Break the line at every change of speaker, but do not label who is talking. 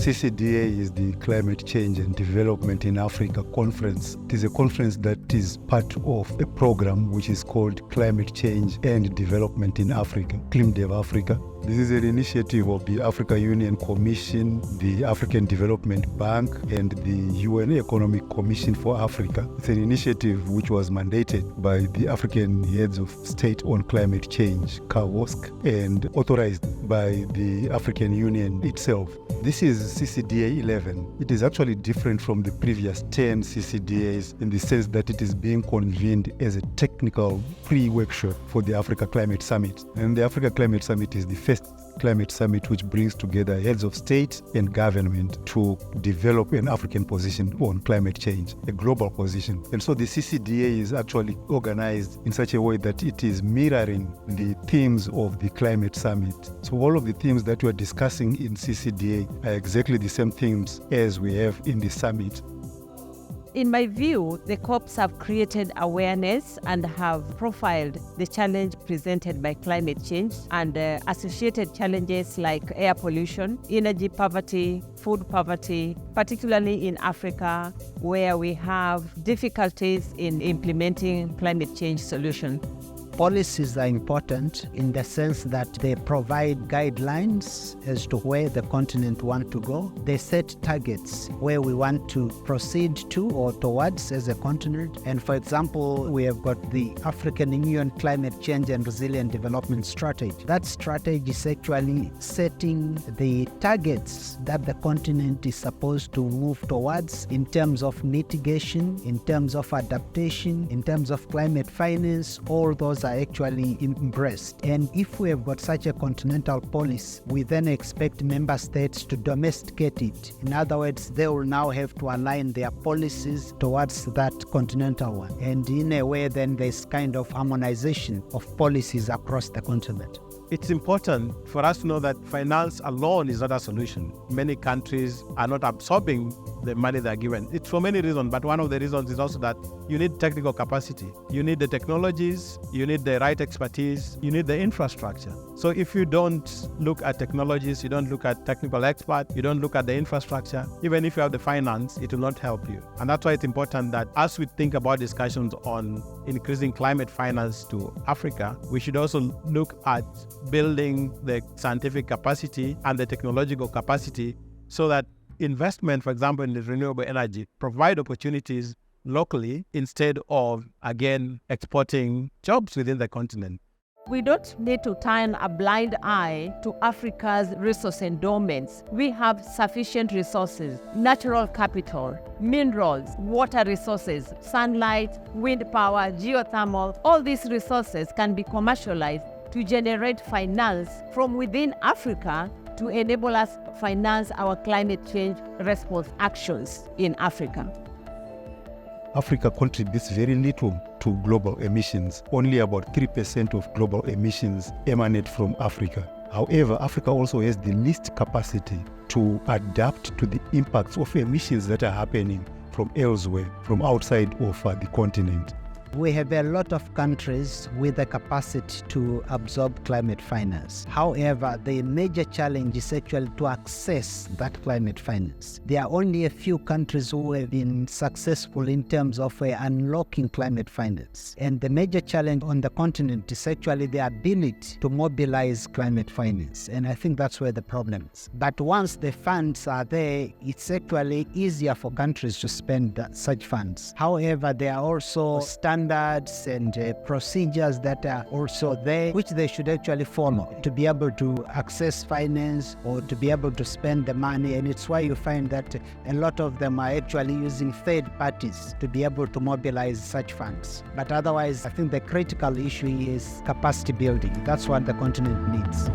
CCDA is the Climate Change and Development in Africa conference. It is a conference that is part of a program which is called Climate Change and Development in Africa, ClimDev-Africa. This is an initiative of the African Union Commission, the African Development Bank, and the UN Economic Commission for Africa. It's an initiative which was mandated by the African Heads of State on Climate Change, CAOSC, and authorized by the African Union itself. This is CCDA-XI. It is actually different from the previous 10 CCDAs in the sense that it is being convened as a technical pre-workshop for the Africa Climate Summit. And the Africa Climate Summit is the first climate summit which brings together heads of state and government to develop an African position on climate change, a global position. And so the CCDA is actually organized in such a way that it is mirroring the themes of the climate summit. So all of the themes that we are discussing in CCDA are exactly the same themes as we have in the summit.
In my view, the COPs have created awareness and have profiled the challenge presented by climate change and associated challenges like air pollution, energy poverty, food poverty, particularly in Africa, where we have difficulties in implementing climate change solutions.
Policies are important in the sense that they provide guidelines as to where the continent wants to go. They set targets where we want to proceed to or towards as a continent. And for example, we have got the African Union Climate Change and Resilient Development Strategy. That strategy is actually setting the targets that the continent is supposed to move towards in terms of mitigation, in terms of adaptation, in terms of climate finance. All those are actually embraced. And if we have got such a continental policy, we then expect member states to domesticate it. In other words, they will now have to align their policies towards that continental one. And in a way, then there's kind of harmonization of policies across the continent.
It's important for us to know that finance alone is not a solution. Many countries are not absorbing the money they're given. It's for many reasons, but one of the reasons is also that you need technical capacity. You need the technologies, you need the right expertise, you need the infrastructure. So if you don't look at technologies, you don't look at technical experts, you don't look at the infrastructure, even if you have the finance, it will not help you. And that's why it's important that as we think about discussions on increasing climate finance to Africa, we should also look at building the scientific capacity and the technological capacity so that investment, for example, in the renewable energy, provide opportunities locally instead of, again, exporting jobs within the continent.
We don't need to turn a blind eye to Africa's resource endowments. We have sufficient resources, natural capital, minerals, water resources, sunlight, wind power, geothermal. All these resources can be commercialized to generate finance from within Africa to enable us to finance our climate change response actions in Africa.
Africa contributes very little to global emissions. Only about 3% of global emissions emanate from Africa. However, Africa also has the least capacity to adapt to the impacts of emissions that are happening from elsewhere, from outside of the continent.
We have a lot of countries with the capacity to absorb climate finance. However, the major challenge is actually to access that climate finance. There are only a few countries who have been successful in terms of unlocking climate finance. And the major challenge on the continent is actually the ability to mobilize climate finance. And I think that's where the problem is. But once the funds are there, it's actually easier for countries to spend such funds. However, there are also standards and procedures that are also there, which they should actually follow to be able to access finance or to be able to spend the money. And it's why you find that a lot of them are actually using third parties to be able to mobilize such funds. But otherwise, I think the critical issue is capacity building. That's what the continent needs.